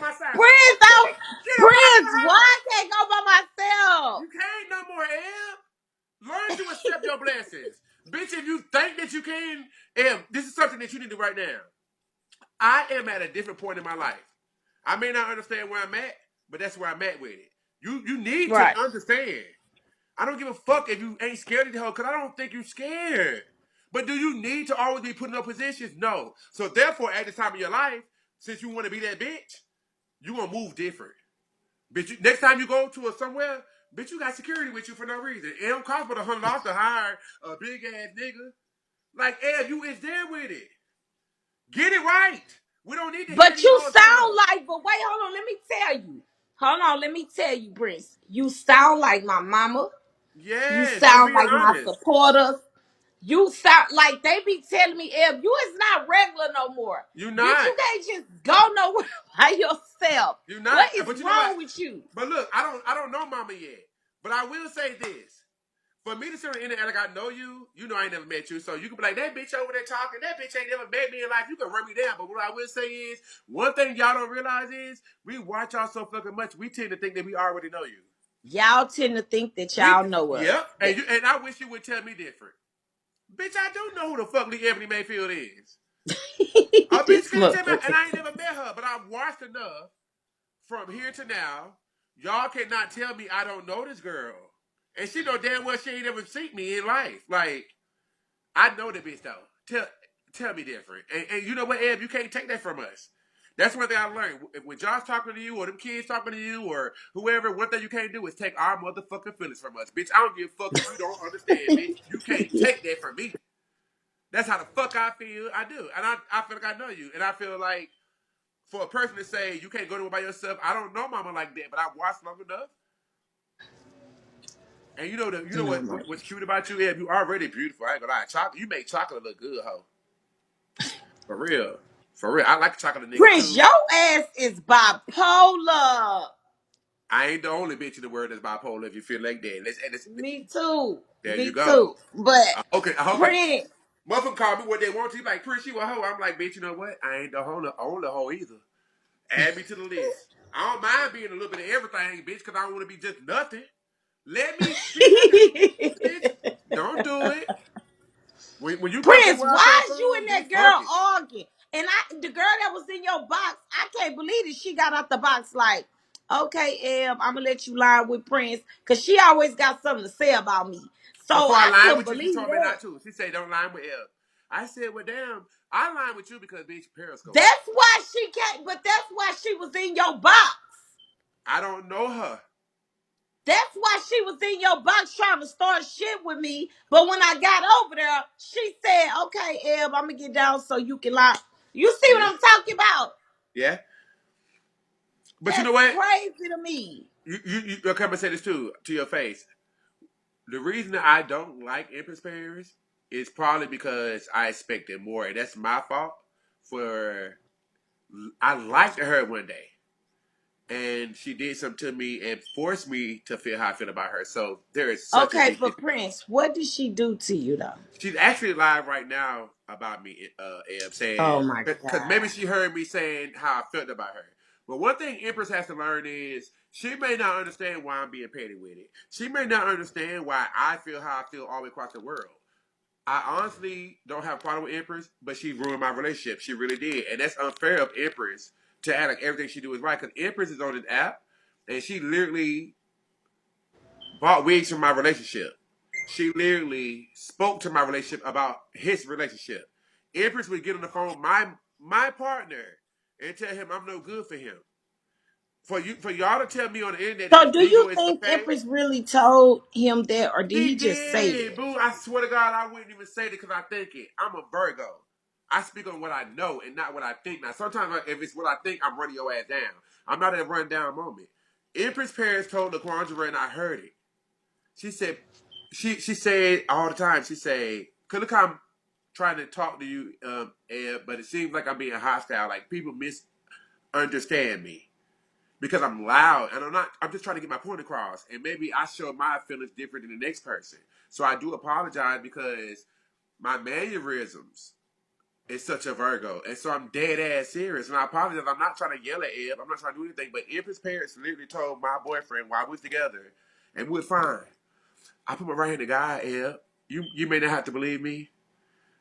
my side. Prince, Get up out of Prince, the why house. I can't go by myself? You can't no more, Eb. Learn to accept your blessings. Bitch, if you think that you can, this is something that you need to do right now. I am at a different point in my life. I may not understand where I'm at, but that's where I'm at with it. You need to Right. understand. I don't give a fuck if you ain't scared of the hoe, because I don't think you're scared. But do you need to always be put in those positions? No. So therefore, at this time of your life, since you want to be that bitch, you gonna move different. Bitch, next time you go to a somewhere, bitch, you got security with you for no reason. It don't cost but $100 to hire a big ass nigga. Like, Ed, you is there with it. Get it right. We don't need to hear But these you hoes tell sound us. like, but wait, hold on, let me tell you. Hold on, let me tell you, Prince. You sound like my mama. You Yes, I'm sound being like my honest. supporters. You sound like they be telling me, if you is not regular no more. You Bitch, not. you can't just go nowhere by yourself. You What not. is But you know what? wrong with you? But look, I don't know mama yet. But I will say this. For me to sit on the internet like I know you, you know I ain't never met you. So you can be like, that bitch over there talking, that bitch ain't never met me in life. You can run me down. But what I will say is, one thing y'all don't realize is, we watch y'all so fucking much, we tend to think that we already know you. Y'all tend to think that We, y'all know us. yep. And I wish you would tell me different. Bitch, I do know who the fuck Lee Ebony Mayfield is. A bitch This can't tell me, and motherfucker. I ain't never met her, but I've watched enough from here to now. Y'all cannot tell me I don't know this girl. And she know damn well she ain't ever seen me in life. Like, I know the bitch though. Tell me different. And you know what, Eb, you can't take that from us. That's one thing I learned. When Josh talking to you or them kids talking to you or whoever, one thing you can't do is take our motherfucking feelings from us. Bitch, I don't give a fuck if you don't understand, bitch. You can't take that from me. That's how the fuck I feel. I do. And I feel like I know you. And I feel like for a person to say you can't go nowhere by yourself, I don't know mama like that, but I've watched long enough. And you know Oh my. what's cute about you, Eb? You already beautiful. I ain't gonna lie. Chocolate, you make chocolate look good, ho. For real. For real. I like a chocolate nigga Prince, too. your ass is bipolar. I ain't the only bitch in the world that's bipolar if you feel like that. Me too. There you Me go. too. But Okay, I hope like Prince, motherfucker call me what they want to. You like, Prince, you a hoe. I'm like, bitch, you know what? I ain't the only hoe either. Add me to the list. I don't mind being a little bit of everything, bitch, because I don't want to be just nothing. Let me be happy, bitch. Don't do it. When you come to Prince, where I come why is you from, and bitch, that fuck girl it. arguing? And the girl that was in your box, I can't believe it. She got out the box like, okay, I'm gonna let you lie with Prince, cause she always got something to say about me. So Before I I line couldn't with you, she believe told me that. not to. She said, don't line with L. I said, well, damn, I line with you because, bitch, Periscope. That's why she can't. But that's why she was in your box. I don't know her. That's why she was in your box trying to start shit with me. But when I got over there, she said, okay, Eb, I'm going to get down so you can lie. You see what Yeah. I'm talking about? Yeah. But you know That's what? crazy to me. You'll come and say this too, to your face. The reason that I don't like Empress Paris is probably because I expected more. And that's my fault for, I liked her one day. And she did something to me and forced me to feel how I feel about her. So there is such a Okay, big but difference. Prince, what did she do to you, though? She's actually live right now about me, Eb, Oh, saying, my because maybe God. she heard me saying how I felt about her. But one thing Empress has to learn is she may not understand why I'm being petty with it. She may not understand why I feel how I feel all the way across the world. I honestly don't have a problem with Empress, but she ruined my relationship. She really did. And that's unfair of Empress to act like everything she do is right. Because Empress is on an app, and she literally bought wigs from my relationship. She literally spoke to my relationship about his relationship. Empress would get on the phone with my partner and tell him I'm no good for him. For y'all to tell me on the internet So that do you Bigo is think okay, Empress really told him that, or did he he just say did. it? Boo, I swear to God, I wouldn't even say it because I think it. I'm a Virgo. I speak on what I know and not what I think. Now, sometimes if it's what I think, I'm running your ass down. I'm not in a run down moment. Empress Paris told LaQuandra and I heard it. She said, she said all the time. She said, "Cause look how I'm trying to talk to you, Ed, but it seems like I'm being hostile. Like people misunderstand me because I'm loud and I'm not. I'm just trying to get my point across. And maybe I show my feelings different than the next person. So I do apologize because my mannerisms is such a Virgo. And so I'm dead ass serious. And I apologize. I'm not trying to yell at Eb. I'm not trying to do anything. But Empress' parents literally told my boyfriend while we was together, and we were fine. I put my right hand to God, Eb. You may not have to believe me.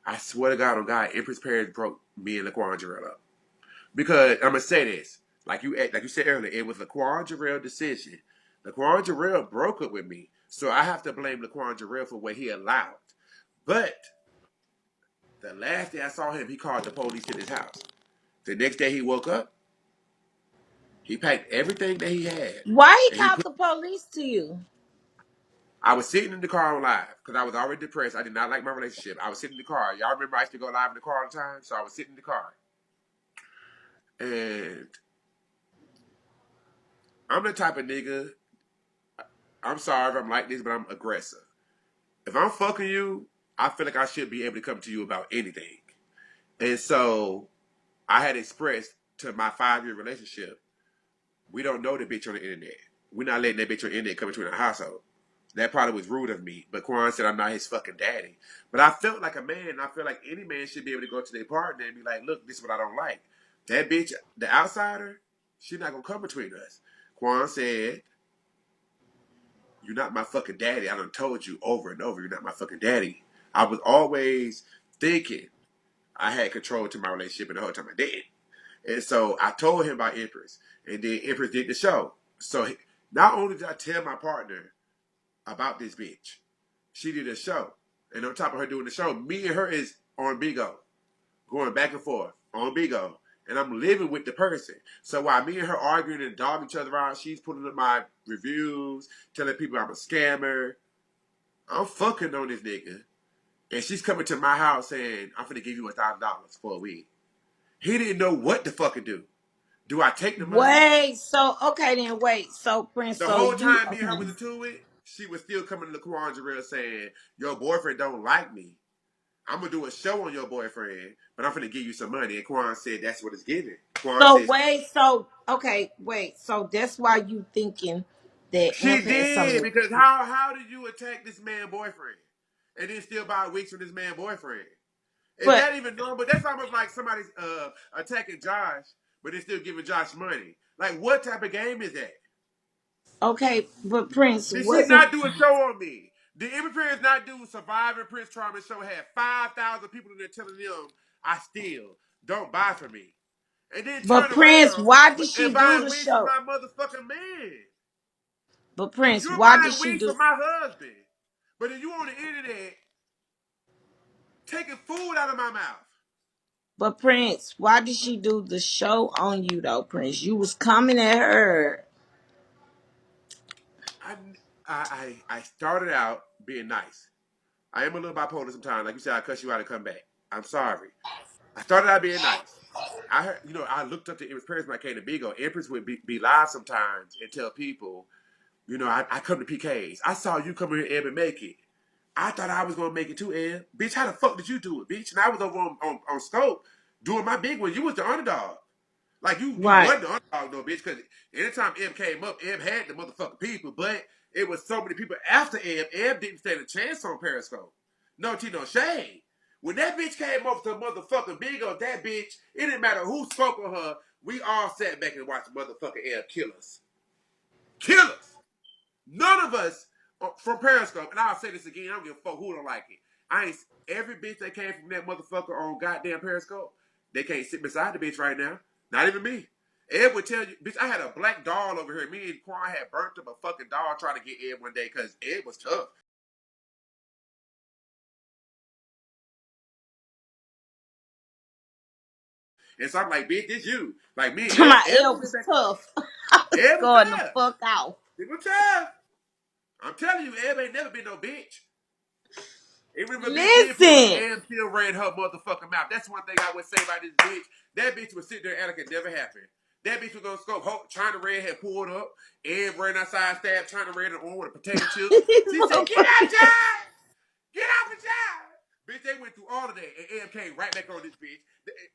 I swear to God on God, Empress' parents broke me and Laquan Jarrell up. Because I'm gonna say this, like you said earlier, it was Laquan Jarrell decision. Laquan Jarrell broke up with me, so I have to blame Laquan Jarrell for what he allowed. But the last day I saw him, he called the police to his house. The next day he woke up, he packed everything that he had, Why he and he called put. the police to you? I was sitting in the car on live because I was already depressed. I did not like my relationship. I was sitting in the car. Y'all remember I used to go live in the car all the time, so I was sitting in the car, and I'm the type of nigga. I'm sorry if I'm like this, but I'm aggressive. If I'm fucking you, I feel like I should be able to come to you about anything. And so I had expressed to my 5-year relationship, we don't know the bitch on the internet. We're not letting that bitch on the internet come into our household. That probably was rude of me, but Quan said I'm not his fucking daddy. But I felt like a man. I feel like any man should be able to go to their partner and be like, look, this is what I don't like. That bitch, the outsider, she's not going to come between us. Quan said, you're not my fucking daddy. I done told you over and over, you're not my fucking daddy. I was always thinking I had control to my relationship, and the whole time I didn't. And so I told him about Empress, and then Empress did the show. So not only did I tell my partner about this bitch, she did a show. And on top of her doing the show, me and her is on bigo, going back and forth on bigo. And I'm living with the person. So while me and her arguing and dogging each other out, she's putting up my reviews, telling people I'm a scammer. I'm fucking on this nigga. And she's coming to my house saying, I'm finna give you $1,000 for a week. He didn't know what to fucking do. Do I take the money? Wait, so okay then wait. So Prince, The so whole you time me and her okay. was into it, she was still coming to Laquan Jarrell saying, your boyfriend don't like me. I'm gonna do a show on your boyfriend, but I'm gonna give you some money. And Quan said that's what it's giving. Quan So says wait, so okay, wait. So that's why you thinking that she Amp had did something. because how did you attack this man boyfriend and then still buy wigs from this man boyfriend? Is But that even normal? That's almost like somebody's attacking Josh, but they're still giving Josh money. Like what type of game is that? okay, but Prince Did she wasn't. not do a show on me? Did Empress not do Survivor PrinceCharmN show? Had 5,000 people in there telling them I still don't buy from me, and then But turn Prince, around why did and she do buying the wigs from show? my motherfucking man. But Prince, You're why did buying she wigs do? from my husband, but then you on the internet taking food out of my mouth. But Prince, why did she do the show on you though, Prince? You was coming at her. I, I started out being nice. I am a little bipolar sometimes. Like you said, I cuss you out and come back. I'm sorry. I started out being nice. I heard, I looked up to Empress parents when I came to Bigo. Empress would be live sometimes and tell people, I come to PKs. I saw you come here, Eb, and make it. I thought I was gonna make it too, Eb. Bitch, how the fuck did you do it, bitch? And I was over on Scope doing my big one. You was the underdog. Like you Right. wasn't the underdog though, bitch. Because anytime Eb came up, Eb had the motherfucking people, but it was so many people after Eb. Eb didn't stand a chance on Periscope. No tea, no shade. When that bitch came over to motherfucking Bigo, that bitch, it didn't matter who spoke on her. We all sat back and watched motherfucking Eb kill us. Kill us. None of us from Periscope, and I'll say this again, I don't give a fuck who don't like it. I ain't every bitch that came from that motherfucker on goddamn Periscope, they can't sit beside the bitch right now. Not even me. Ed would tell you, bitch, I had a black doll over here. Me and Quan had burnt up a fucking doll trying to get Ed one day because Ed was tough. And so I'm like, bitch, this you. Like me and My Ed L would sit was back. tough. Ed was Going the tough. fuck out. It was tough. I'm telling you, Ed ain't never been no bitch. Even if a bitch did pull me, Listen. and still ran her motherfucking mouth. That's one thing I would say about this bitch. That bitch would sit there and act like it never happened. That bitch was gonna scope. China Red had pulled up, and ran outside, stabbed China Red in the arm with a potato chip. She said, "Get out, John! Get off the job!" Bitch, they went through all of that, and Eb came right back on this bitch.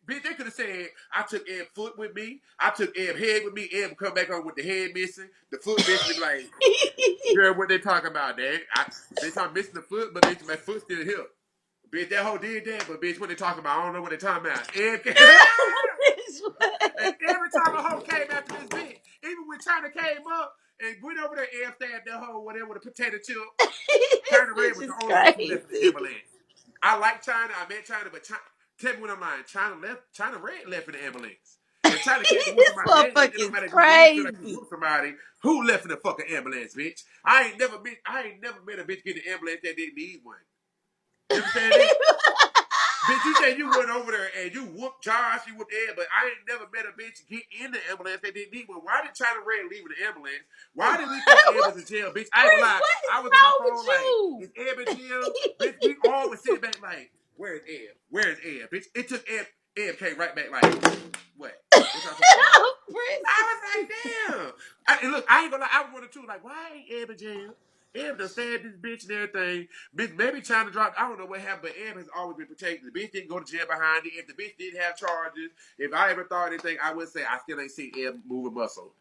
Bitch, they could have said, I took Eb foot with me, I took Eb head with me, Eb would come back on with the head missing, the foot missing, and be like, girl, what they talking about, dad? They talking missing the foot, but bitch, my foot still here. Bitch, that hoe did that, but bitch, what they talking about? I don't know what they talking about. And every time a hoe came after this bitch, even when China came up and went over there and stabbed that hoe, whatever, with a potato chip, China Red This was is the only bitch who left in the crazy. ambulance. I like China. I met China, but China, tell me when I'm lying. China Red left in the ambulance. If China came to whoop This somebody's ass, it don't motherfucker's matter if you did feel like you crazy. whooped somebody. Who left in the fucking ambulance, bitch? I ain't never met a bitch get in the ambulance that didn't need one. You understand that? Bitch, you said you went over there and you whooped Josh, you whooped Ed, but I ain't never met a bitch get in the ambulance that didn't need one. Why did China Red leave in the ambulance? Why did we think Ed was in jail? Bitch, I ain't gonna Prince, lie. what is I was on my wrong with phone like, you? is Ed in jail? Bitch, we all was sitting back like, where's Ed? Where's Ed? Bitch, it took Ed came right back like, what? What y'all talking about? I Prince. was like, damn. And look, I ain't gonna lie. I was wondering too, like, why ain't Eb in jail? Eb done stabbed this bitch and everything. Bitch, maybe trying to drop. I don't know what happened, but Eb has always been protected. The bitch didn't go to jail behind it. If the bitch did have charges, if I ever thought anything, I would say I still ain't seen Eb move a muscle.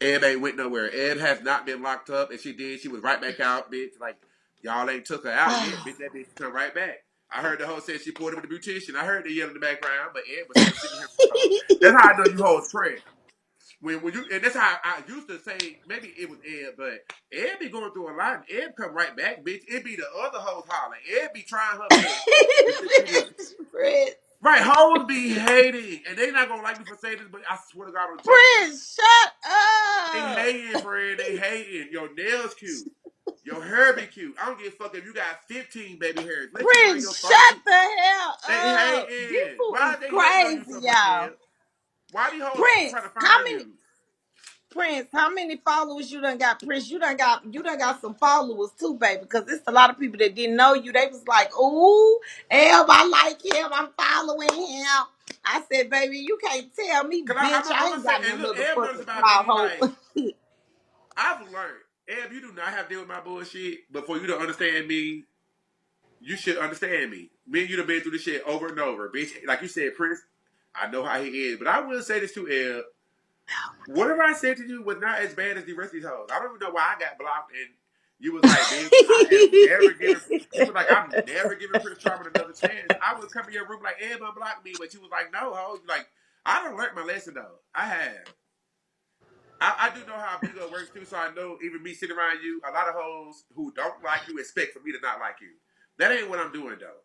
Eb ain't went nowhere. Eb has not been locked up. If she did, she was right back out, bitch. Like, y'all ain't took her out yet, bitch. That bitch come right back. I heard the hoe said she pulled him with the beautician. I heard the yell in the background, but Ed was still sitting here. That's how I know you hold prayer. When you and that's how I used to say maybe it was Ed, but Ed be going through a lot. Ed come right back, bitch. It be the other hoes hollering. Ed be trying her best. Prince, Right, hoes be hating, and they not gonna like me for saying this, but I swear to God on Jesus, Prince, shut they up. hating, friend. They hating. Your nails cute. Your hair be cute. I don't give a fuck if you got 15 baby hairs. Let you bring your Prince, 32. shut the hell They up. This hating. fool Why is are they hating on you crazy, so much, y'all. Ed? Why these hoes Prince, trying to how find many you? Prince, how many followers you done got? Prince, you done got some followers too, baby. Because it's a lot of people that didn't know you. They was like, ooh, Elb, I like him. I'm following him. I said, baby, you can't tell me, Cause bitch. I I'm gonna ain't say, got no and look, Eb knows motherfucking about clout me. hoe. Like I've learned, Eb, you do not have to deal with my bullshit. But for you to understand me, you should understand me. Me and you done been through this shit over and over, bitch. Like you said, Prince, I know how he is, but I will say this to Eb. Whatever I said to you was not as bad as the rest of these hoes. I don't even know why I got blocked, and you was like, bitch, I am never giving. You was like, I'm never giving PrinceCharmN another chance. I was coming in your room like, Eb unblocked me, but you was like, no, hoes. Like, I done learned my lesson though. I have. I do know how bigo works too, so I know even me sitting around you, a lot of hoes who don't like you expect for me to not like you. That ain't what I'm doing though.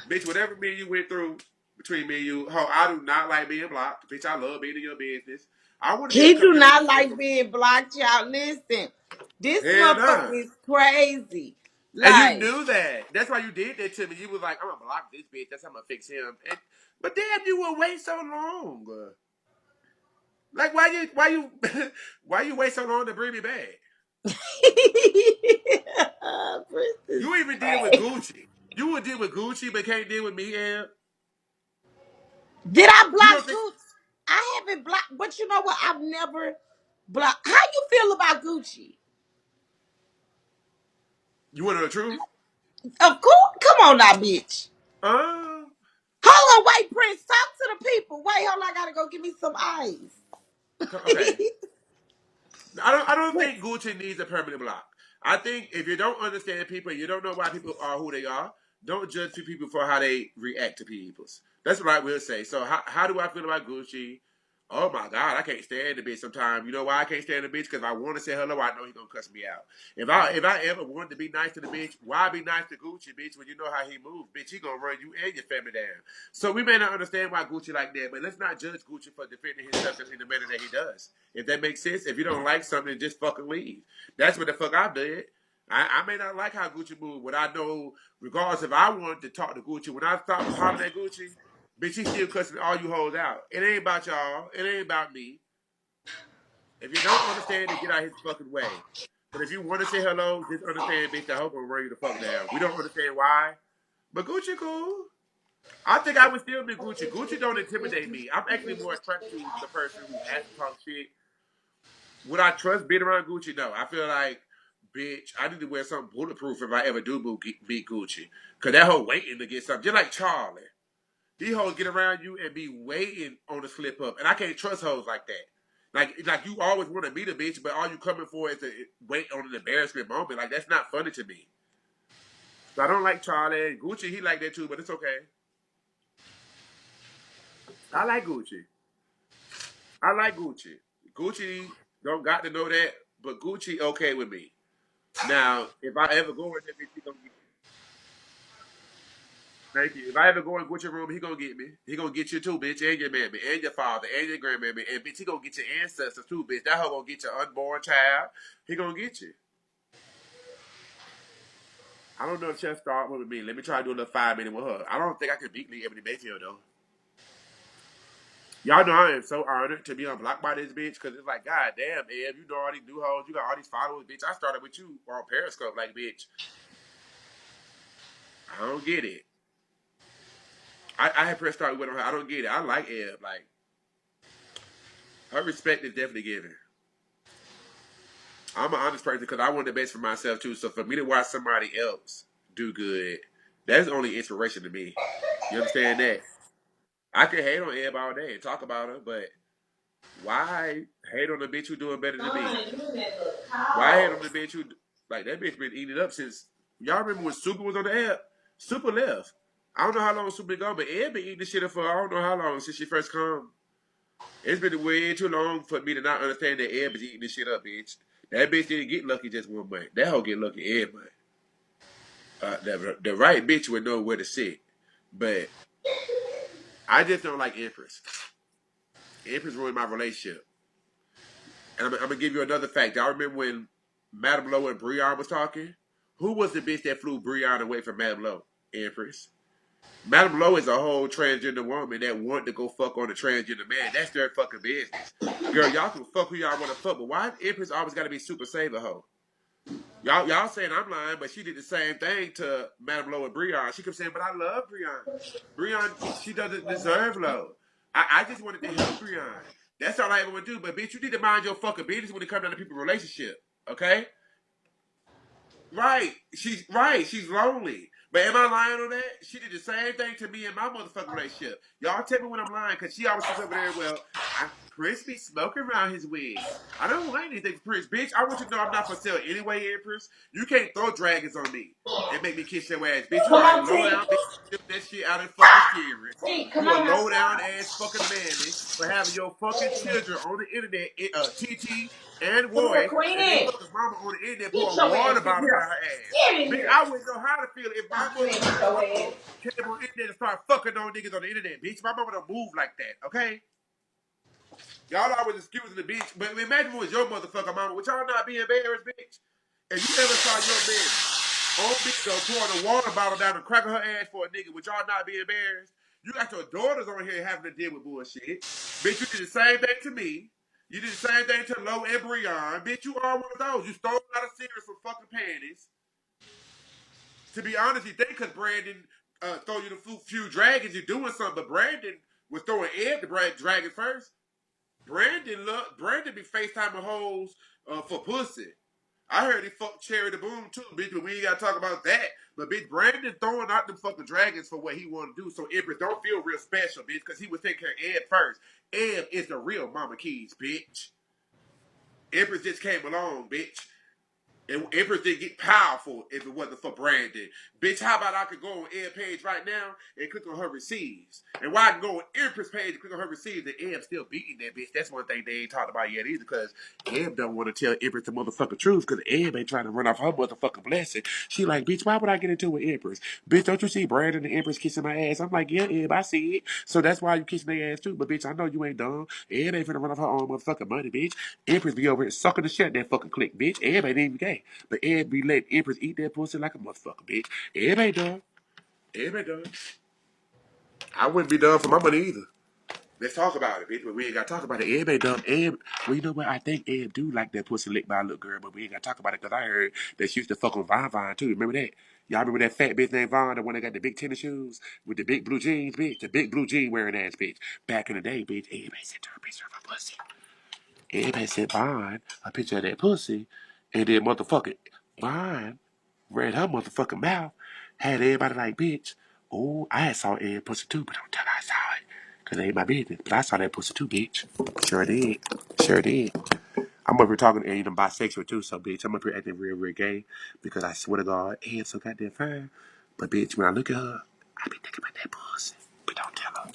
Bitch, whatever me and you went through between me and you, ho, I do not like being blocked. Bitch, I love being in your business. I want to be able He to come do in your room not and say like some being blocked, y'all. Listen, this hell motherfucker nah. is crazy. And you Like, knew that. That's why you did that to me. You was like, I'm gonna block this bitch. That's how I'm gonna fix him. But damn, you would wait so long. Like why you wait so long to bring me back? Chris is You even deal with crazy. Gucci. You would deal with Gucci, but can't deal with me, Em. Did I You don't block think Gucci? I haven't blocked, but you know what? I've never blocked. How you feel about Gucci? you want to know the truth? Of course. Come on now, bitch. Um, Hold on, wait, Prince. Talk to the people. Wait, hold on. I gotta go get me some ice. okay. I don't think Gucci needs a permanent block. I think if you don't understand people, you don't know why people are who they are. Don't judge people for how they react to people. That's what I will say. So how do I feel about Gucci? Oh my God, I can't stand the bitch sometimes. You know why I can't stand the bitch? Because I want to say hello, I know he's gonna cuss me out. If I ever wanted to be nice to the bitch, why be nice to Gucci, bitch, when you know how he moves? Bitch, he gonna run you and your family down. So we may not understand why Gucci like that, but let's not judge Gucci for defending himself in the manner that he does. If that makes sense, if you don't like something, just fucking leave. That's what the fuck I did. I may not like how Gucci moved, but I know, regardless if I wanted to talk to Gucci, when I stop hollering at Gucci, bitch, he still cussing all you hoes out. It ain't about y'all. It ain't about me. If you don't understand, then get out his fucking way. But if you want to say hello, just understand, bitch, I hope I'm run you the fuck down. We don't understand why. But Gucci cool. I think I would still be Gucci. Gucci don't intimidate me. I'm actually more attracted to the person who has to talk shit. Would I trust being around Gucci? No. I feel like, bitch, I need to wear something bulletproof if I ever do beat Gucci. Because that hoe waiting to get something. Just like Charlie. These hoes get around you and be waiting on the slip up. And I can't trust hoes like that. Like you always want to meet a bitch, but all you coming for is to wait on an embarrassment moment. Like, that's not funny to me. I don't like Charlie. Gucci, he like that too, but it's okay. I like Gucci. I like Gucci. Gucci don't got to know that, but Gucci okay with me. Now, if I ever go in that bitch, he gonna get me. Thank you. If I ever go in Gucci room, he gonna get me. He gonna get you too, bitch, and your mammy, and your father, and your grandmammy, and bitch, he gonna get your ancestors too, bitch. That hoe gonna get your unborn child. He gonna get you. I don't know if Chef start with me. Let me try to do a little 5 minute with her. I don't think I can beat Lee Ebony Mayfield though. Y'all know I am so honored to be unblocked by this bitch because it's like, god damn, Eb, you know all these new hoes, you got all these followers, bitch. I started with you on Periscope, like, bitch. I don't get it. I had press start with her. I don't get it. I like Eb. Like, her respect is definitely given. I'm an honest person because I want the best for myself too. So for me to watch somebody else do good, that's only inspiration to me. You understand that? I can hate on Eb all day and talk about her, but why hate on the bitch who doing better than me? Why hate on the bitch who like that bitch been eating it up since y'all remember when Super was on the app? Super left. I don't know how long Super been gone, but Ed been eating this shit up for I don't know how long since she first come. It's been way too long for me to not understand that Ed is eating this shit up, bitch. That bitch didn't get lucky just 1 month. That hoe get lucky every month. The right bitch would know where to sit. But I just don't like Empress. Empress ruined my relationship. And I'm gonna give you another fact. Y'all remember when Madame Lowe and Breon was talking? Who was the bitch that flew Breon away from Madame Lowe? Empress. Madame Lowe is a whole transgender woman that want to go fuck on a transgender man. That's their fucking business. Girl, y'all can fuck who y'all want to fuck, but why Empress always got to be super saver hoe? Y'all saying I'm lying, but she did the same thing to Madame Lowe and Breon. She kept saying, but I love Breon. Breon, she doesn't deserve Lowe. I just wanted to help Breon. That's all I ever want to do. But bitch, you need to mind your fucking business when it comes down to people's relationship. Okay? Right. She's right. She's lonely. But am I lying on that? She did the same thing to me in my motherfucking relationship. Y'all tell me when I'm lying, because she always sits over there, well, Prince be smoking around his wig. I don't want anything for Prince. Bitch, I want you to know I'm not for sale anyway, Empress. You can't throw dragons on me and make me kiss your ass. Bitch, you like low down bitch. That shit out in fucking Siri. You a low down ass fucking mammy for having your fucking children on the internet, TT and Roy, and they fucking mama on the internet pouring water bottles out her ass. Bitch, I wouldn't know how to feel if my motherfucking mama came on the internet and started fucking on niggas on the internet, bitch. My mama don't move like that, okay? Y'all always excusing the bitch, but imagine if it was your motherfucking mama. Would y'all not be embarrassed, bitch? If you ever saw your man on bigo pouring a water bottle down and cracking her ass for a nigga, would y'all not be embarrassed? You got your daughters on here having to deal with bullshit. Bitch, you did the same thing to me. You did the same thing to Lo and Breon. Bitch, you are one of those. You stole out of cereal from fucking panties. To be honest, you think because Brandon throw you the few dragons, you're doing something. But Brandon was throwing Ed the dragon first. Brandon be FaceTiming hoes for pussy. I heard he fucked Cherry the Boom too, bitch, but we ain't gotta talk about that. But bitch, Brandon throwing out them fucking dragons for what he want to do. So Empress don't feel real special, bitch, because he was taking care of Ed first. Ed is the real Mama Keys, bitch. Empress just came along, bitch. And Empress didn't get powerful if it wasn't for Brandon. Bitch, how about I could go on Ed page right now and click on her receives? And why I can go on Empress page and click on her receives and Eb still beating that bitch. That's one thing they ain't talked about yet either, because Eb don't want to tell Empress the motherfucking truth, because Eb ain't trying to run off her motherfucking blessing. She like, bitch, why would I get into it with Empress? Bitch, don't you see Brandon and Empress kissing my ass? I'm like, yeah, Eb, I see it. So that's why you kissing their ass too. But bitch, I know you ain't dumb. Eb ain't finna run off her own motherfucking money, bitch. Empress be over here sucking the shit out that fucking click, bitch. Eb ain't even gay. But Ed be letting Empress eat that pussy like a motherfucker, bitch. Ed ain't done. Ed ain't done. I wouldn't be done for my money either. Let's talk about it, bitch. But we ain't got to talk about it. Ed ain't done. Ed, well, you know what? I think Ed do like that pussy licked by a little girl, but we ain't got to talk about it because I heard that she used to fuck on Vine Vine too. Remember that? Y'all remember that fat bitch named Vine, the one that got the big tennis shoes with the big blue jeans, bitch? The big blue jean wearing ass bitch. Back in the day, bitch, Ed sent her a picture of her pussy. Ed sent Vine a picture of that pussy, and then motherfucking Vine read her motherfucking mouth, had everybody like, bitch, oh, I had saw Ed pussy too, but don't tell her I saw it. Cause it ain't my business. But I saw that pussy too, bitch. Sure did. Sure did. I'm up here talking and I'm bisexual too, so bitch, I'm up here acting real, real gay because I swear to God, Ed's so goddamn fine. But bitch, when I look at her, I be thinking about that pussy. But don't tell her.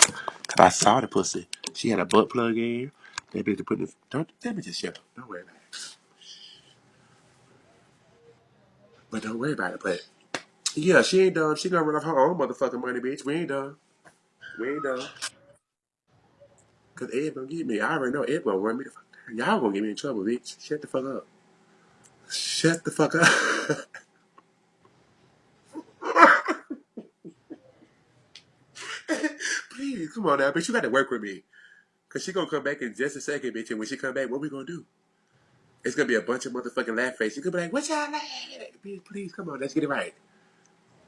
Cause I saw the pussy. She had a butt plug in. That bitch put this. Don't let me just shut up. Don't worry about it. But don't worry about it. But yeah, she ain't done. She gonna run off her own motherfucking money, bitch. We ain't done. We ain't done. Cause Ed gonna get me. I already know Ed gonna run me the fuck down. Y'all gonna get me in trouble, bitch. Shut the fuck up. Shut the fuck up. Please, come on now, bitch. You got to work with me. Cause she gonna come back in just a second, bitch. And when she come back, what we gonna do? It's gonna be a bunch of motherfucking laugh faces. You gonna be like, what y'all laughing at? Bitch, please, come on. Let's get it right.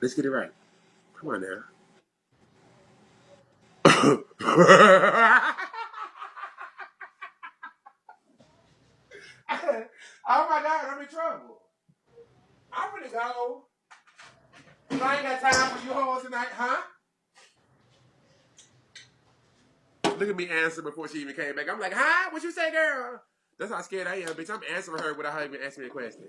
Let's get it right. Come on now. Oh my God, I'm in trouble. I'm gonna go. I ain't got time for you hoes tonight, huh? Look at me answer before she even came back. I'm like, huh? What you say, girl? That's how scared I am, bitch. I'm answering her without her even asking me a question.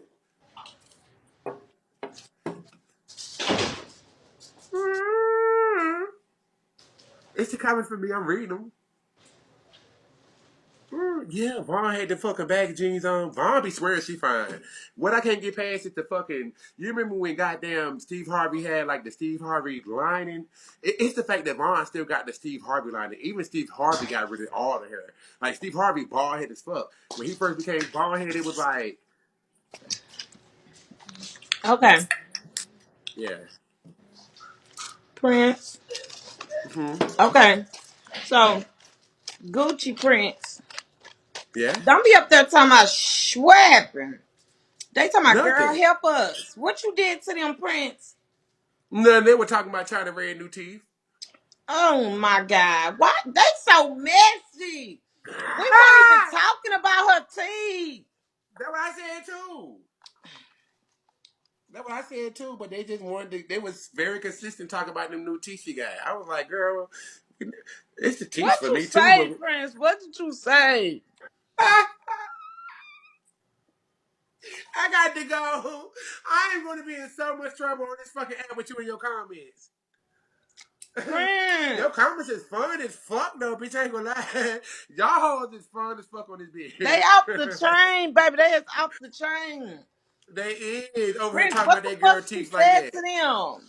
It's the comments for me. I'm reading them. Yeah, Vaughn had the fucking baggy jeans on. Vaughn be swearing she fine. What I can't get past is the fucking. You remember when goddamn Steve Harvey had like the Steve Harvey lining? It's the fact that Vaughn still got the Steve Harvey lining. Even Steve Harvey got rid of all the hair. Like Steve Harvey bald head as fuck. When he first became bald headed, it was like, Okay. yeah. Prince. Hmm. Okay. So Gucci Prince. Yeah. Don't be up there talking about swapping. They talking about girl Nothing. help us. What you did to them, Prince? No, they were talking about trying to raise new teeth. Oh my God. Why they so messy? We weren't even talking about her teeth. That's what I said too. That's what I said too. But they just wanted to. They was very consistent talking about them new teeth she got. I was like, girl, it's the teeth What for you me too. say, But Prince? What did you say? I got to go. I ain't going to be in so much trouble on this fucking app with you in your comments. Prince. Your comments is fun as fuck though, bitch. I ain't gonna lie. Y'all hoes is fun as fuck on this They off the bitch. chain, baby. They is off the chain. They is over here Prince, talking what about the that fuck girl you teeth like said that. to them?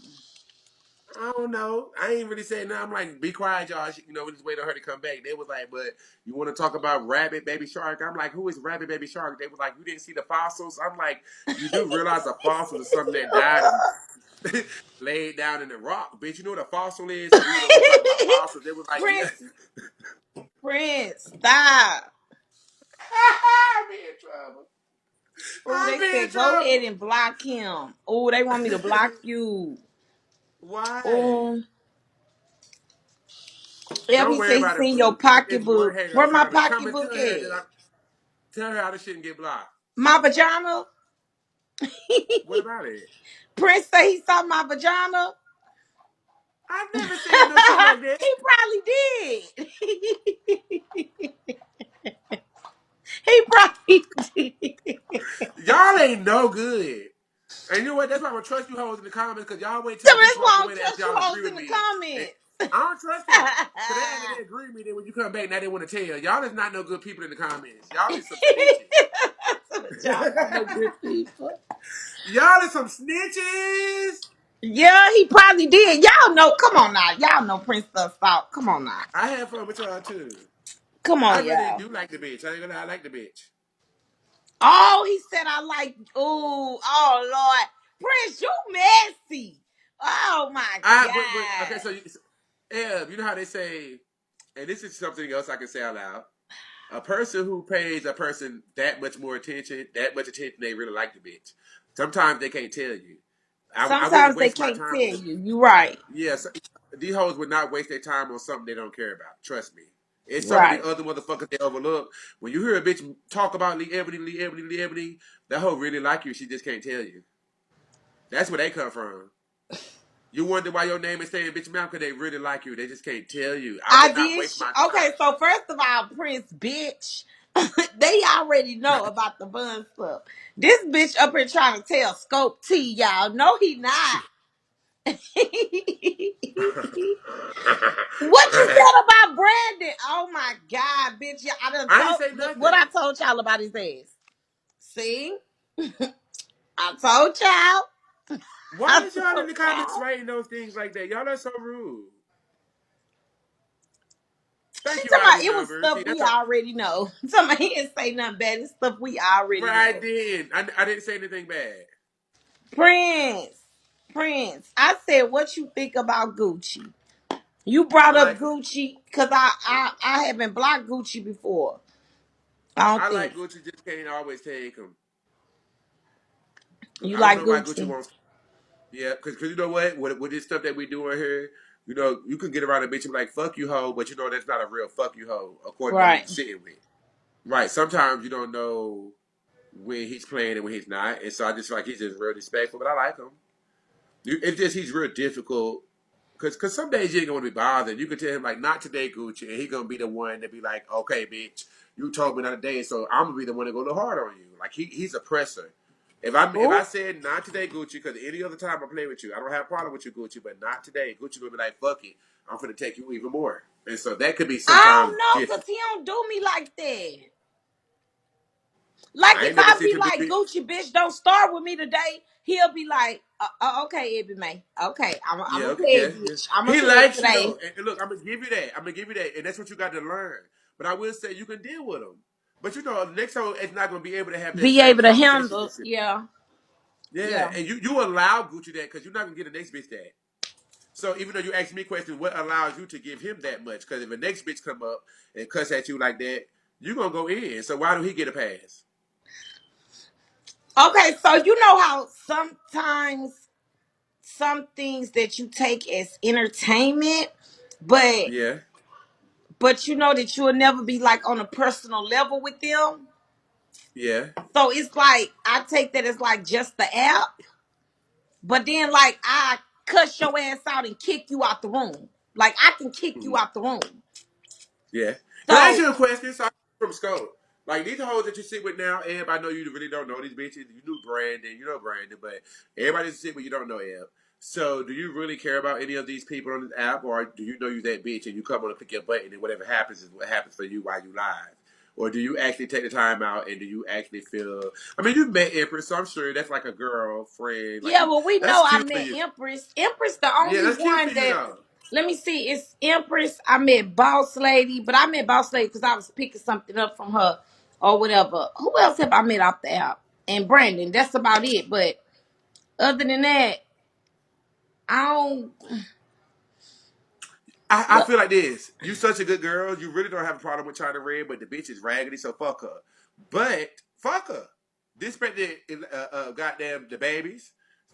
I don't know. I ain't really saying nothing. I'm like, be quiet, y'all. You know, we just wait on her to come back. They was like, but you want to talk about Rabbit Baby Shark? I'm like, who is Rabbit Baby Shark? They was like, you didn't see the fossils? I'm like, you do realize a fossil is something that died and laid down in the rock, bitch. You know what a fossil is? So we was over here talking about fossils. They was like, yeah. Prince, Prince, stop. I'm in trouble. Oh, I'm they in said go ahead trouble. and block him. Oh, they want me to block you. Why? Oh, yeah, Don't he worry said he about it, seen your boo. It's one pocketbook. hater at Where a my time. And come and pocketbook tell her at? that tell her how this shouldn't get blocked. My vagina? What about it? Prince said he saw my vagina. I've never said no shit like that. He probably did. He probably did. Y'all ain't no good. And you know what? That's why I'm gonna trust you hoes in the comments because y'all wait till So the bitch that's walk why I away don't to ask trust you y'all hoes agree with in the me. And comments. I don't trust them. Cause they act like they agree with me. Then when you come back, now they want to tell you. Y'all is not no good people in the comments. Y'all is some Y'all not no snitches. good people. Y'all is some snitches. Yeah, he probably did. Y'all know. Come on now. Y'all know Prince does salt. Come on now. I had fun with y'all too. Come I on, really y'all. do like the bitch. I ain't gonna lie, I like the bitch. Oh, he said I like. Ooh, oh Lord, Prince, you messy. Oh my But okay, God. yeah, you know how they say, and this is something else I can say out loud. A person who pays a person that much more attention, that much attention, they really like the bitch. Sometimes they can't tell you. I wouldn't Sometimes they waste my can't time tell on. you. You right. Yes, these hoes would not waste their time on something they don't care about. Trust me. It's so many Right. other motherfuckers they overlook. When you hear a bitch talk about Lee Ebony, Lee Ebony, Lee Ebony, that hoe really like you. She just can't tell you. That's where they come from. You wonder why your name is saying bitch mouth because they really like you. They just can't tell you. I I would not did. waste my Okay, time. so first of all, Prince, bitch. They already know about the bun stuff. This bitch up here trying to tell Scope T, y'all. No, he not. What you said about Brandon? Oh my God, bitch! I done I ain't told say what nothing. I told y'all about his ass. See, I told y'all. Why I is y'all in told the comments y'all. writing those things like that? Y'all are so rude. She Thank you, talking ID about it was number. stuff See, we that's a already know. Somebody he didn't say nothing bad. It's stuff we already right. know. Then I didn't say anything bad. Prince, Prince. I said, what you think about Gucci? You I brought up like Gucci because I haven't blocked Gucci before. I don't I think like Gucci. Just can't always take him. you I don't like know why Gucci Gucci. wants. Yeah, because you know what? With this stuff that we doing here, you can get around a bitch and be like fuck you hoe, but that's not a real fuck you hoe according to who Right. you sitting with. Right. Sometimes you don't know when he's playing and when he's not, and so I just feel like he's just real respectful. But I like him. It's just he's real difficult. Cause some days you ain't gonna be bothered. You can tell him like not today, Gucci, and he gonna be the one to be like, okay, bitch, you told me not today, so I'm gonna be the one to go to hard on you. Like he's a presser. If I Who? said not today, Gucci, because any other time I play with you, I don't have a problem with you, Gucci, but not today. Gucci gonna be like, fuck it, I'm gonna take you even more. And so that could be I sometimes don't know, cause different. he don't do me like that. Like I if ain't never I seen be him do like it. Gucci, bitch, don't start with me today. He'll be like, okay, Ebby May. Okay, I'm Yeah, gonna okay, play yeah, it, yeah. bitch. I'm gonna He play it likes you today. though, and look, I'm gonna give you that. I'm gonna give you that, and that's what you got to learn. But I will say you can deal with him. But next time it's not gonna be able to have that Be same able to conversation handle, with you. yeah, Yeah, yeah. and you allow Gucci that because you're not gonna get the next bitch that. So even though you ask me questions, what allows you to give him that much? Because if a next bitch come up and cuss at you like that, you gonna go in. So why do he get a pass? Okay, so you know how sometimes some things that you take as entertainment, but Yeah, you know that you'll never be like on a personal level with them. yeah, So it's like I take that as like just the app, but then like I cuss your ass out and kick you out the room. Like I can kick you mhm, out the room. yeah. Can I ask So you a question? So from Scope. Like these hoes that you sit with now, Eb, I know you really don't know these bitches. You knew Brandon, you know Brandon, but everybody sit with you don't know Eb. So do you really care about any of these people on this app, or do you know you that bitch and you come on and click your button and whatever happens is what happens for you while you live? Or do you actually take the time out and do you actually feel? I mean, you've met Empress, so I'm sure that's like a girlfriend. Like yeah, well we that's know I cute for met you. Empress. Empress the Yeah, only that's cute for one you that though. let me see, it's Empress. I met Boss Lady, but I met Boss Lady because I was picking something up from her or whatever. Who else have I met off the app? And Brandon. That's about it. But other than that, I don't. I feel like this. You such a good girl. You really don't have a problem with China Red, but the bitch is raggedy, so fuck her. But fuck her. This bitch did goddamn the babies.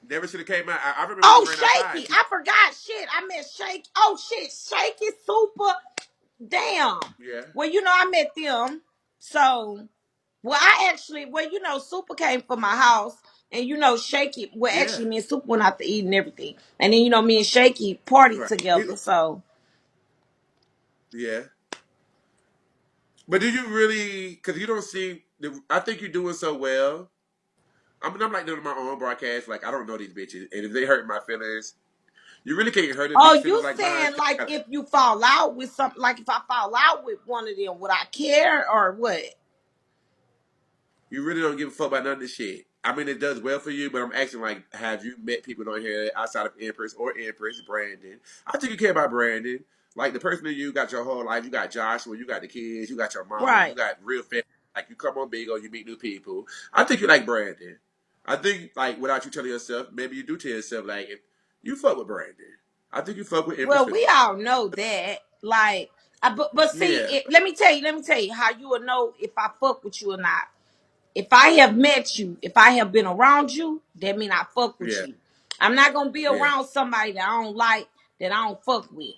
Never should have came out. I remember we Oh, ran outside. Shaky. I forgot. Shit, I met Shaky. Oh shit, Shaky Super. Damn. Yeah, Well, I met them. So, well, I actually, Super came from my house, and Shaky. Well, yeah, actually, me and Super went out to eat and everything, and then me and Shaky partied right. together. So, Yeah. But do you really? Because you don't seem. I think you're doing so well. I'm like doing my own broadcast. Like I don't know these bitches, and if they hurt my feelings, you really can't hurt a oh, bitch you feelings like mine. saying like if you fall out with something, like if I fall out with one of them, would I care or what? You really don't give a fuck about none of this shit. I mean, it does well for you, but I'm asking, like, have you met people on here outside of Empress or Empress, Brandon? I think you care about Brandon. Like, the person that you got your whole life, you got Joshua, you got the kids, you got your mama, you Right. got real family. Like, you come on Bigo, you meet new people. I think you like Brandon. I think, like, without you telling yourself, maybe you do tell yourself, like, if you fuck with Brandon. I think you fuck with Empress Well, too. we all know that. Like, but see, Yeah, let me tell you how you will know if I fuck with you or not. If I have met you, if I have been around you, that mean I fuck with yeah, you. I'm not gonna be yeah, around somebody that I don't like, that I don't fuck with.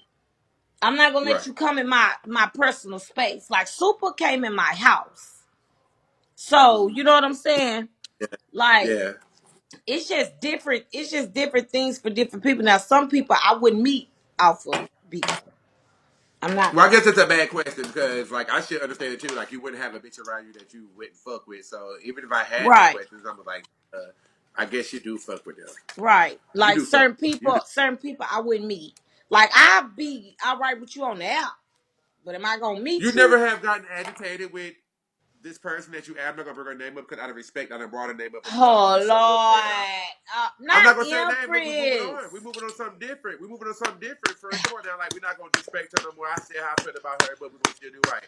I'm not gonna let right. you come in my personal space. Like Super came in my house, so Mhm. you know what I'm saying. Yeah, Like yeah. it's just different. It's just different things for different people. Now, some people I wouldn't meet off of Bigo. I'm not. Well, I guess it's a bad question because, like, I should understand it too. Like, you wouldn't have a bitch around you that you wouldn't fuck with. So even if I had them Right. questions, I'm like, I guess you do fuck with them. Right. You Like do fuck. You do. certain people I wouldn't meet. Like I'll be all right with you on the app, but am I gonna You meet never you? have gotten agitated with this person that you. I'm not gonna bring her name up because out of respect, I done brought her name up enough. Oh It's something I'm saying. Lord. I'm Not not gonna say her name, but we moving Empress. on. We moving on something different. We moving on something different. For come on now, like we're not gonna disrespect her no more. I said how I feel about her, but we're gonna still do right.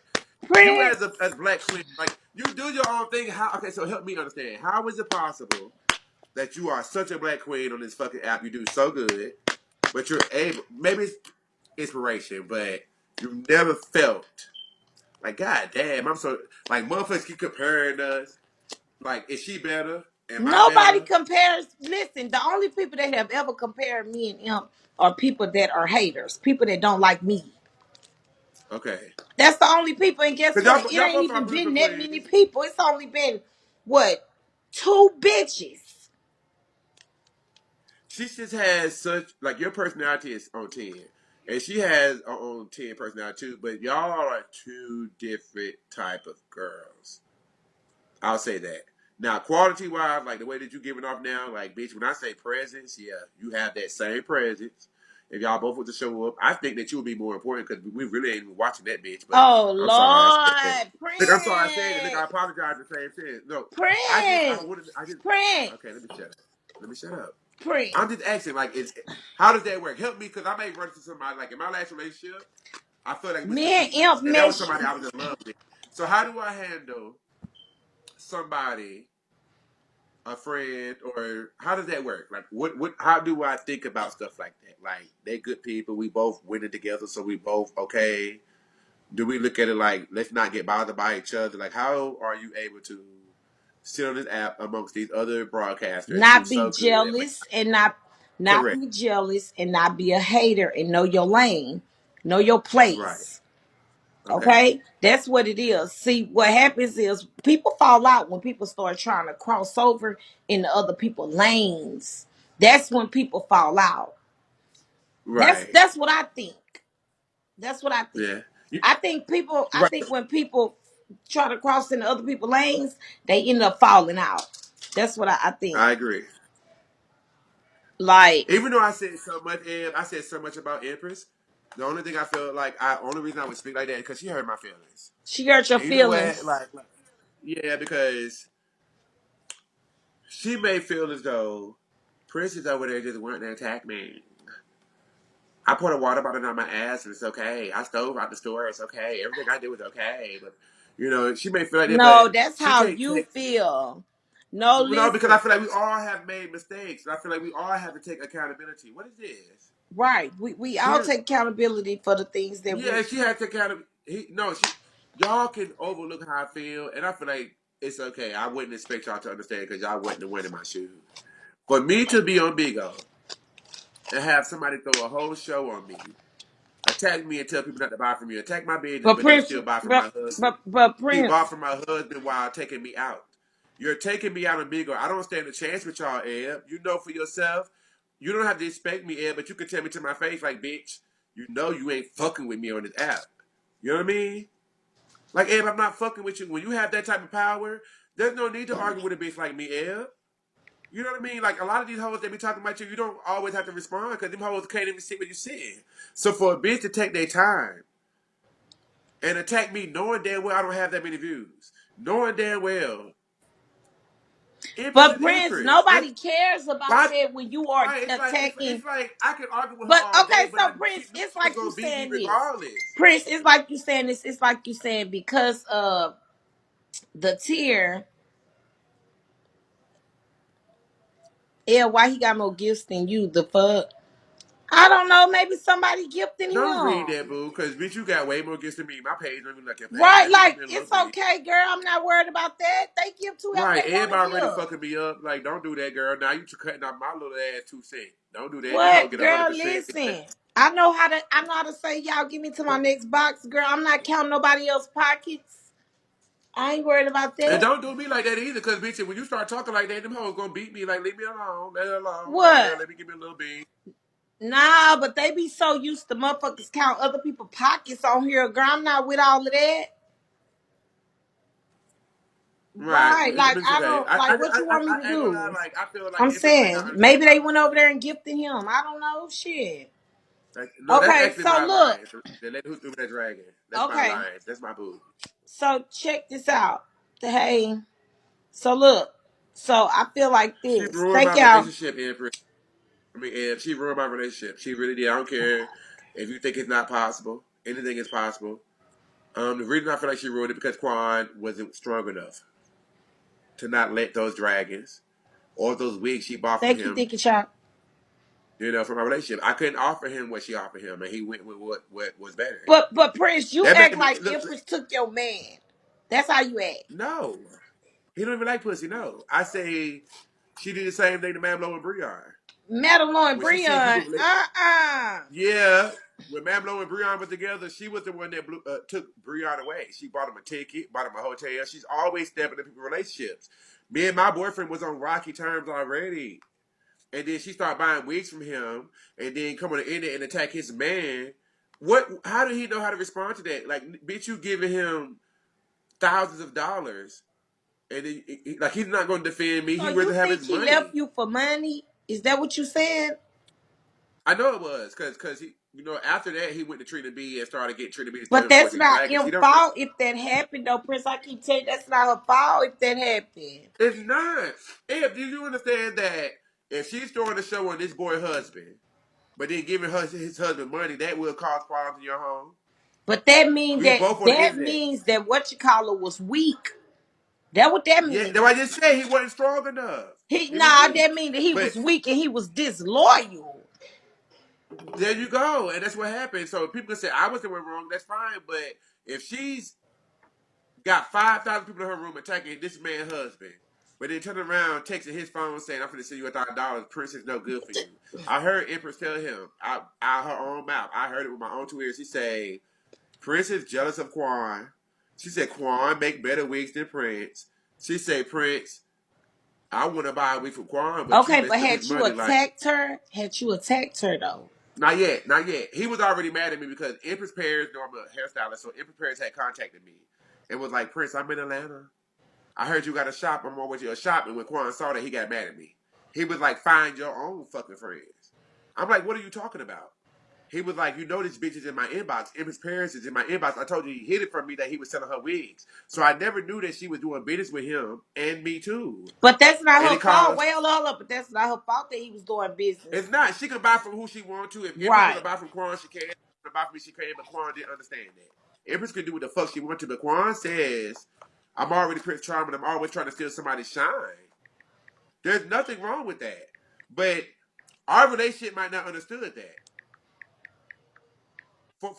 You Prince. as Black Queen, like you do your own thing. How? Okay, so help me understand. How is it possible that you are such a Black Queen on this fucking app? You do so good, but you're able. Maybe it's inspiration, but you never felt like God damn. I'm so like motherfuckers keep comparing us. Like, is she better? Am I Nobody better? compares. Listen, the only people that have ever compared me and him are people that are haters, people that don't like me. Okay. That's the only people. And guess Cause what? It y'all ain't both are even beautiful been that many queens. people. It's only been what, two bitches. She just has such like your personality is on 10, and she has her own 10 personality too. But y'all are two different type of girls. I'll say that. Now, quality wise, like the way that you giving off now, like bitch, when I say presence, yeah, you have that same presence. If y'all both were to show up, I think that you would be more important because we really ain't even watching that bitch. But Oh I'm sorry I said that. Lord, Look, I'm sorry I said it. Look, I Prince, apologize the same thing. No, I Prince, wanted, I just, Prince, okay, let me shut up. Let me shut up. Prince. I'm just asking, like, how does that work? Help me, because I may run into somebody, like, in my last relationship, I felt like it was Me and cheating, Imp and that was mesh. somebody I was in love with. So how do I handle somebody, a friend, or how does that work? Like, how do I think about stuff like that? Like, they good people, we both winning together, so we both okay. Do we look at it like, let's not get bothered by each other? Like, how are you able to sit on this app amongst these other broadcasters, do Not be so good, and jealous and not correct? be jealous and not be a hater and know your lane, know your Right. place. Okay. Okay, that's what it is. See, what happens is people fall out when people start trying to cross over into other people's lanes. That's when people fall out. That's Right. that's what I think. That's what I think. Yeah. You, I think people. I right. think when people try to cross into other people's lanes, they end up falling out. That's what I think. I agree. Like Even though I said so much, I said so much about Empress. The only thing I feel like only reason I would speak like that because she hurt my feelings. she hurt your And you know what? feelings. Yeah, because she may feel as though Prince is over there just wanting to attack me. I poured a water bottle on my ass and it's okay. I stole out the store. It's okay. Everything I did was okay. But she may feel like that, but No, that's she how can't you take. feel. No, No, because I listen. feel like we all have made mistakes. And I feel like we all have to take accountability. What is this? Right. We all She, take accountability for the things that we. yeah, she had to kind of. No, y'all can overlook how I feel, and I feel like it's okay. I wouldn't expect y'all to understand because y'all wasn't the one in my shoes. For me to be on Bigo and have somebody throw a whole show on me, attack me and tell people not to buy from me, attack my business, But but then Prince, still buy from my husband. but He Prince. bought from my husband while taking me out. You're taking me out on Bigo. I don't stand a chance with y'all, Eb. You know for yourself. You don't have to expect me, Eb, but you can tell me to my face, like, bitch, you know you ain't fucking with me on this app. You know what I mean? Like, Eb, I'm not fucking with you. When you have that type of power, there's no need to argue with a bitch like me, Eb. You know what I mean? Like, a lot of these hoes that be talking about you, you don't always have to respond because them hoes can't even sit where you're sitting. So for a bitch to take their time and attack me knowing damn well I don't have that many views, knowing damn well Empress But is Prince, Empress. nobody cares about Why? that when you are Right? attacking. It's like I can argue with her But all day, okay, but so I Prince, she knew it's she was like you gonna beat me saying this. regardless. Prince, it's like you saying this. It's like you saying because of the tier. Yeah, why he got more gifts than you? The fuck. I don't know. Maybe somebody gifting Don't read him. that, boo, because bitch, you got way more gifts than me. My page don't even look your page. Right, Let me give like me a little it's bit. okay, girl. I'm not worried about that. They give to whoever Right, they want to everybody already give. fucking me up. Like, don't do that, girl. Now you cutting off my little ass 2 cents. Don't do that. This hoe What, get girl? 100%. Listen, I know how to say y'all give me to my next box, girl. I'm not counting nobody else's pockets. I ain't worried about And that. don't do me like that either, because bitch, when you start talking like that, them hoes gonna beat me. Like, leave me alone. Let it alone. Like, girl, What? let me give me a little beat. Nah, but they be so used to motherfuckers count other people's pockets on here. Girl, I'm not with all of that. Right. Right. But Like, it's I okay. don't, like, what you want me to I ain't gonna lie. do? Like I feel like I'm Empress may not saying, understand maybe why they I'm went being over there petty. and gifted him. I don't know. Shit. Like, no, that's Okay, actually so my look. alliance. The lady who threw me that dragon. That's my Okay. alliance. That's my boo. So check this out. Hey. So look. So I feel like She this. ruined my Thank y'all. relationship, Empress. I mean, Ed, she ruined my relationship. She really did. I don't care if you think it's not possible. Anything is possible. The reason I feel like she ruined it because Quan wasn't strong enough to not let those dragons or those wigs she bought from Thank you, him, Thinking Chop. for my relationship. I couldn't offer him what she offered him, and he went with what was better. But Prince, you That act made me like look. Empress took your man. That's how you act. No, he don't even like pussy. No, I say she did the same thing to Mamlo and Breon Madeline when she seen people. Breon. Yeah, when Mamlo and Breon were together, she was the one that took Breon away. She bought him a ticket, bought him a hotel. She's always stepping in people's relationships. Me and my boyfriend was on rocky terms already. And then she started buying wigs from him and then come on the internet and attack his man. What? How did he know how to respond to that? Like, bitch, you giving him thousands of dollars. And then, like, he's not going to defend me. So He'd rather you have think his he left money. you for money? Is that what you said? I know it was because he, after that he went to Trina B and started getting Trina B to steal But his that's 14 not dragons. him He don't. fault if that happened though, Prince. I keep telling you that's not her fault if that happened. It's not. If do you understand that if she's throwing a show on this boy husband, but then giving his husband money, that will cause problems in your home. But that means We that both on the that internet. means that what you call it was weak. That what that Yeah, means. that's why I just said he wasn't strong enough. He He was nah, that weak. mean that he But was weak and he was disloyal. there you go, and that's what happened. So people can say I was the one wrong. That's fine. But if she's got 5,000 people in her room attacking this man's husband, but then turning around, texting his phone saying, "I'm going to send you $1,000. Prince is no good for you." I heard Empress tell him out her own mouth. I heard it with my own two ears. She say, "Prince is jealous of Quan." She said, "Quan make better wigs than Prince." She said, "Prince, I want to buy a wig from Quan, but you Okay, but messed up his had you money." Like, attacked her? Had you attacked her though? not yet, not yet. He was already mad at me because Empress parents know I'm a hairstylist, so Empress parents had contacted me and was like, "Prince, I'm in Atlanta. I heard you got a shop. I'm on my way to your shop." And when Quan saw that, he got mad at me. He was like, "Find your own fucking friends." I'm like, "What are you talking about?" He was like, this bitch is in my inbox. Empress parents is in my inbox. I told you he hid it from me that he was selling her wigs. So I never knew that she was doing business with him and me too. But that's not And her it fault. caused, Well, all up, but that's not her fault that he was doing business. it's not. She can buy from who she wants to. If Empress want Right. to buy from Quan, she can. If she want to buy from me, she can. But Quan didn't understand that. Empress can do what the fuck she wants to. But Quan says, I'm already PrinceCharmN. I'm always trying to steal somebody's shine. There's nothing wrong with that. But our relationship might not understood that. For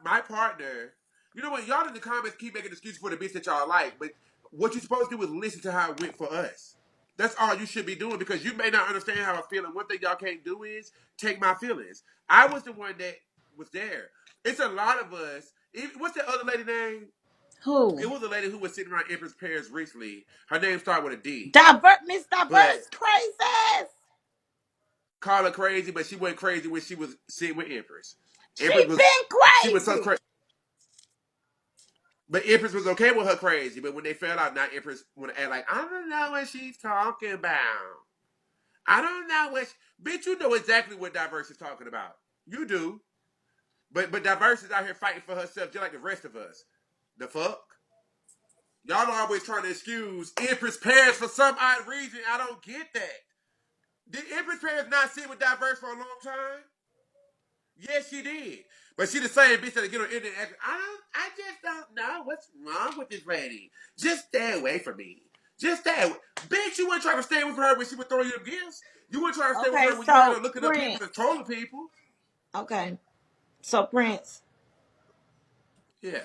my partner, you know what? Y'all in the comments keep making excuses for the bitch that y'all like, but what you're supposed to do is listen to how it went for us. That's all you should be doing because you may not understand how I feel. And one thing y'all can't do is take my feelings. I was the one that was there. It's a lot of us. What's the other lady name? Who? It was a lady who was sitting around Empress parents recently. Her name started with a D. Miss Diverse But crazy. call her crazy, but she wasn't crazy when she was sitting with Empress. She Empress was been she was so crazy. crazy. But Empress was okay with her crazy. But when they fell out, now Empress want to act like, I don't know what she's talking about. I don't know what bitch, you know exactly what Diverse is talking about. You do. But Diverse is out here fighting for herself just like the rest of us. The fuck? Y'all are always trying to excuse Empress parents for some odd reason. I don't get that. Did Empress parents not sit with Diverse for a long time? Yes, she did. But she the same bitch that get on the internet acting, I just don't know what's wrong with this lady. Just stay away from me. Just stay away. Bitch, you weren't trying to stay with her when she was throwing you the gifts. You weren't trying to stay with Okay, her when you had so her looking up people Prince. and trolling people. Okay, so Prince. Yeah.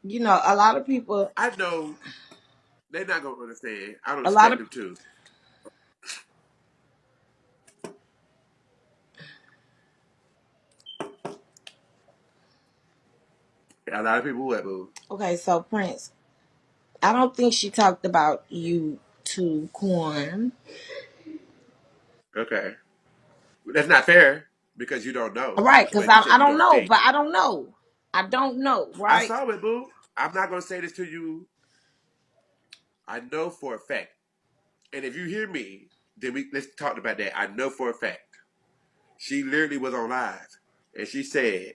You know, a lot of people. I know they're not going to understand. I don't A lot expect of them to. A lot of people what, boo? okay, so Prince. I don't think she talked about you to Quan. Okay. That's not fair. because you don't know. All right, because But you I said you don't don't know, think. but I don't know. I don't know, I right? saw it, boo. I'm not gonna say this to you. I know for a fact. And if you hear me, then let's talk about that. I know for a fact. She literally was on live and she said